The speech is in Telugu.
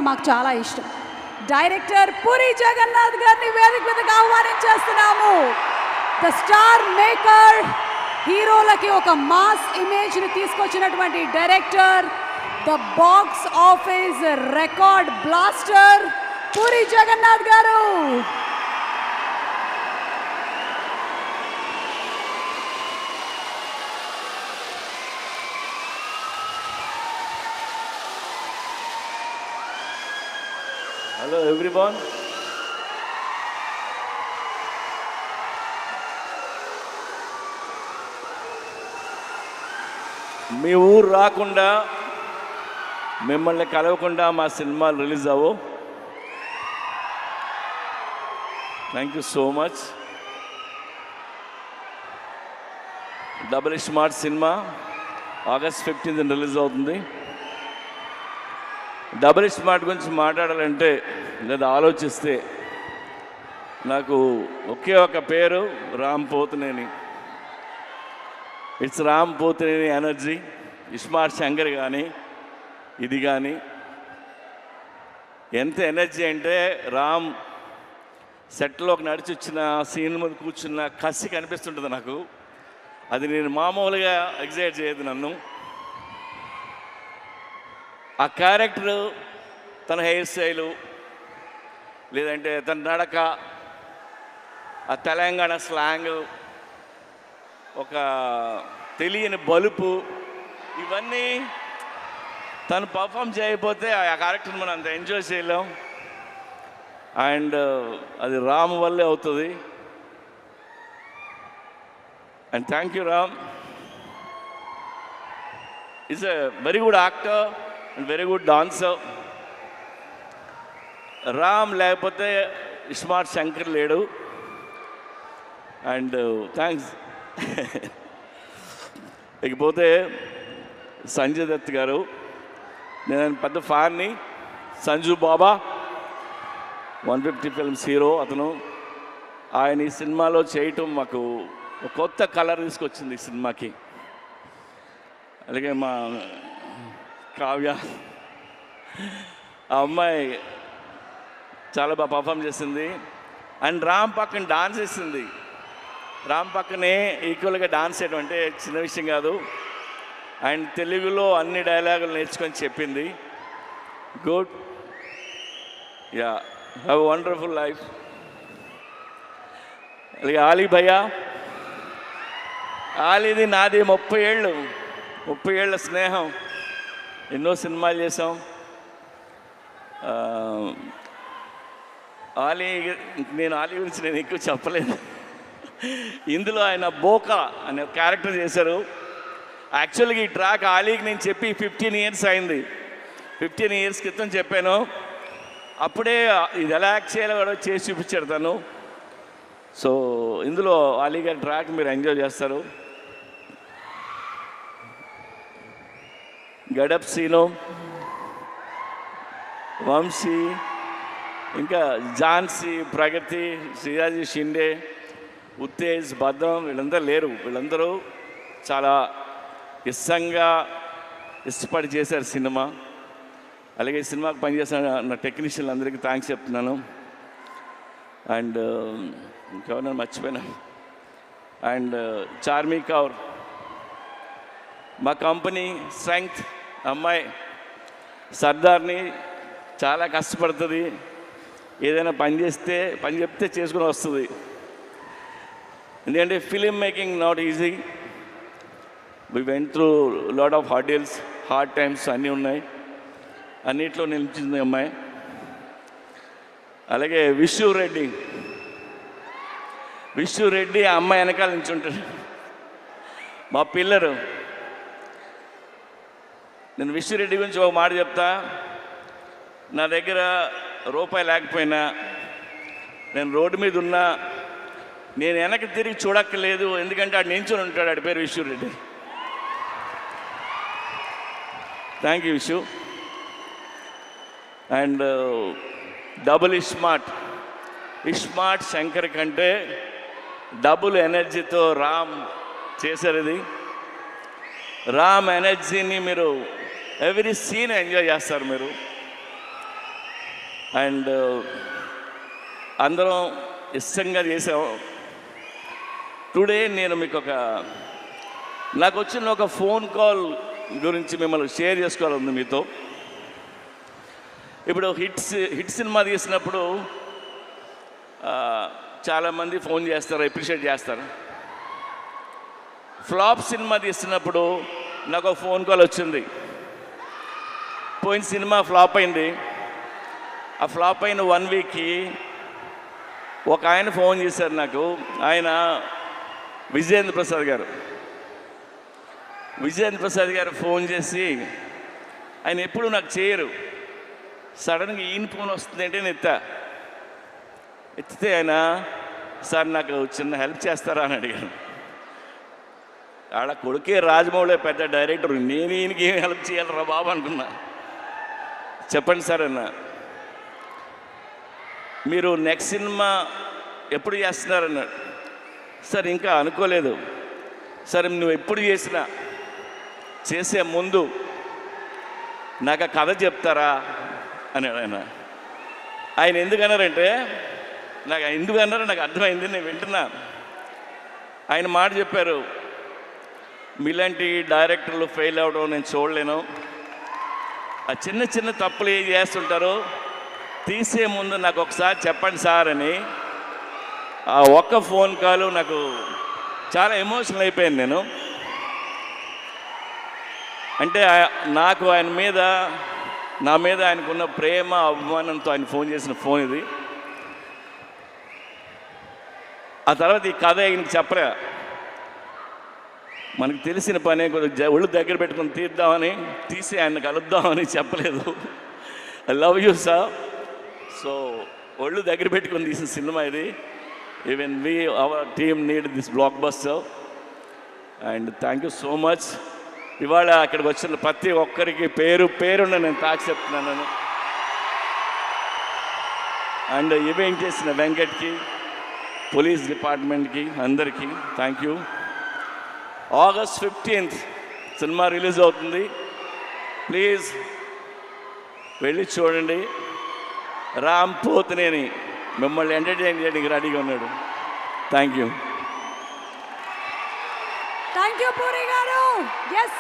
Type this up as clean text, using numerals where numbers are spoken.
మాకు చాలా ఇష్టం. డైరెక్టర్ పూరి జగన్నాథ్ గారిని వేదిక మీదకి ఆహ్వానించేస్తున్నాము. ద స్టార్ మేకర్, హీరోలకి ఒక మాస్ ఇమేజ్ ని తీసుకొచ్చినటువంటి director, the box office record blaster Puri Jagannadh గారు. Hello everyone. మీ ఊరు రాకుండా మిమ్మల్ని కలవకుండా మా సినిమాలు రిలీజ్ అవ్వు. Thank you so much. Double smart cinema August 15th release అవుతుంది. డబుల్ స్మార్ట్ గురించి మాట్లాడాలంటే లేదా ఆలోచిస్తే నాకు ఒకే ఒక పేరు, Ram Pothineni. It's Ram Pothineni energy. Smart Shankar కానీ ఇది కానీ ఎంత ఎనర్జీ అంటే, రామ్ సెట్లోకి నడిచి వచ్చిన సీన్ ముందు కూర్చున్న కసి కనిపిస్తుంటుంది నాకు. అది నేను మామూలుగా ఎగ్జైట్ చేయదు నన్ను. ఆ క్యారెక్టరు, తన హెయిర్ స్టైలు, లేదంటే తన నడక, ఆ తెలంగాణ స్లాంగ్, ఒక తెలియని బలుపు, ఇవన్నీ తను పర్ఫామ్ చేయకపోతే ఆ క్యారెక్టర్ని మనం అంత ఎంజాయ్ చేయలేం. అండ్ అది రామ్ వల్లే అవుతుంది. And thank you Ram. Is a very good actor and very good dancer. Ram లేకపోతే స్మార్ట్ శంకర్ లేడు. And thanks. ఇకపోతే సంజయ్ దత్ గారు, నేను పెద్ద ఫ్యాన్ని. సంజు బాబా 150 ఫిల్మ్స్ హీరో అతను. ఆయన ఈ సినిమాలో చేయటం మాకు ఒక కొత్త కలర్ తీసుకొచ్చింది ఈ సినిమాకి. అలాగే మా కావ్య, ఆ అమ్మాయి చాలా బాగా పర్ఫామ్ చేసింది. అండ్ రామ్ పక్కన డాన్స్ చేసింది. రామ్ పక్కనే ఈక్వల్గా డాన్స్ చేయడం అంటే చిన్న విషయం కాదు. అండ్ తెలుగులో అన్ని డైలాగులు నేర్చుకొని చెప్పింది. Good. Yeah, have a wonderful life. అలాగే ఆలీ భయ్యా. ఆలీది నాది 30 ఏళ్ళ స్నేహం. ఎన్నో సినిమాలు చేసాం. నేను ఆలీ గురించి నేను ఎక్కువ చెప్పలేదు. ఇందులో ఆయన బోకా అనే క్యారెక్టర్ చేశారు. యాక్చువల్గా ఈ ట్రాక్ ఆలీకి నేను చెప్పి 15 ఇయర్స్ అయింది. 15 ఇయర్స్ క్రితం చెప్పాను. అప్పుడే ఇది ఎలా యాక్ట్ చేయాలో కూడా చేసి చూపించాడు తను. సో ఇందులో ఆలీ గారి ట్రాక్ మీరు ఎంజాయ్ చేస్తారు. గడప్ సీను, వంశీ, ఇంకా ఝాన్సీ, ప్రగతి, శ్రీరాజీ షిండే, ఉత్తేజ్, భద్రం, వీళ్ళందరూ లేరు. వీళ్ళందరూ చాలా ఇష్టపడి చేశారు సినిమా. అలాగే ఈ సినిమాకి పనిచేసిన నా టెక్నీషియన్లు అందరికీ థ్యాంక్స్ చెప్తున్నాను. అండ్ ఇంకెవరైనా మర్చిపోయినా. అండ్ చార్మీ కౌర్, మా కంపెనీ స్ట్రెంగ్త్ అమ్మాయి, సర్దార్ని, చాలా కష్టపడుతుంది. ఏదైనా పని చెప్తే చేసుకుని వస్తుంది. ఎందుకంటే film making not easy. We went through lot of hard times అన్నీ ఉన్నాయి. అన్నిట్లో నిలిచింది అమ్మాయి. అలాగే విష్ణు రెడ్డి ఆ అమ్మాయి వెనకాల నిల్చుంటాడు, మా పిల్లరు. నేను విష్ణు రెడ్డి గురించి ఒక మాట చెప్తా. నా దగ్గర రూపాయి లేకపోయినా, నేను రోడ్డు మీద ఉన్నా, నేను వెనక్కి తిరిగి చూడక్కర్లేదు. ఎందుకంటే ఆడు నించుని ఉంటాడు. ఆడి పేరు Vishnu Reddy. Thank you Vishnu. And double smart Shankar కంటే డబుల్ ఎనర్జీతో రామ్ చేశారు. ఇది రామ్ ఎనర్జీని మీరు ఎవ్రీ సీన్ ఎంజాయ్ చేస్తారు మీరు. అండ్ అందరం ఇష్టంగా చేసాం. టుడే నేను మీకు నాకు వచ్చిన ఒక ఫోన్ కాల్ గురించి మిమ్మల్ని షేర్ చేసుకోవాలంది మీతో. ఇప్పుడు హిట్ సినిమా తీసినప్పుడు చాలామంది ఫోన్ చేస్తారు, అప్రిషియేట్ చేస్తారు. ఫ్లాప్ సినిమా తీస్తున్నప్పుడు నాకు ఒక ఫోన్ కాల్ వచ్చింది. పోయిన సినిమా ఫ్లాప్ అయింది. ఆ ఫ్లాప్ అయిన 1 వీక్కి ఒక ఆయన ఫోన్ చేశారు నాకు. ఆయన విజయేంద్ర ప్రసాద్ గారు ఫోన్ చేసి, ఆయన ఎప్పుడు నాకు చేయరు, సడన్గా ఈయన ఫోన్ వస్తుందంటే నేను ఎత్తితే ఆయన, సార్ నాకు చిన్న హెల్ప్ చేస్తారా అని అడిగాను. ఆడ కొడుకే రాజమౌళి పెద్ద డైరెక్టర్, నేను ఈయనకి ఏం హెల్ప్ చేయాలరా బాబు అనుకున్నా. చెప్పండి సార్ అన్న, మీరు నెక్స్ట్ సినిమా ఎప్పుడు చేస్తున్నారన్నాడు. సార్ ఇంకా అనుకోలేదు. సరే నువ్వు ఎప్పుడు చేసే ముందు నాకు ఆ కథ చెప్తారా అన్నాడు ఆయన ఎందుకన్నారంటే, ఎందుకన్నారో నాకు అర్థమైంది, నేను వింటున్నా. ఆయన మాట చెప్పారు, మీలాంటి డైరెక్టర్లు ఫెయిల్ అవ్వడం నేను చూడలేను. ఆ చిన్న చిన్న తప్పులు ఏం చేస్తుంటారో తీసే ముందు నాకు ఒకసారి చెప్పండి సార్ అని. ఆ ఒక్క ఫోన్ కాల్ నాకు చాలా ఎమోషనల్ అయిపోయాను నేను. అంటే నాకు నా మీద ఆయనకున్న ప్రేమ అభిమానంతో ఆయన ఫోన్ చేసిన ఫోన్ ఇది. ఆ తర్వాత ఈ కథ ఆయనకి చెప్పరా, మనకు తెలిసిన పని కొద్దిగా ఒళ్ళు దగ్గర పెట్టుకుని తీసి ఆయన కలుద్దామని చెప్పలేదు. I love you sir. So ఒళ్ళు దగ్గర పెట్టుకుని తీసిన సినిమా ఇది. Even our team need this block buster. And thank you so much. ఇవాళ అక్కడికి వచ్చిన ప్రతి ఒక్కరికి పేరున్న నేను తాకి చెప్తున్నాను. అండ్ ఈవెంట్ చేసిన వెంకట్కి, పోలీస్ డిపార్ట్మెంట్కి, అందరికీ thank you. August 15th cinema release అవుతుంది. ప్లీజ్ వెళ్ళి చూడండి. రామ్ పోతినేని మిమ్మల్ని ఎంటర్టైన్ చేయడానికి రెడీగా ఉన్నాడు. Thank you. పూరి గారు. ఎస్.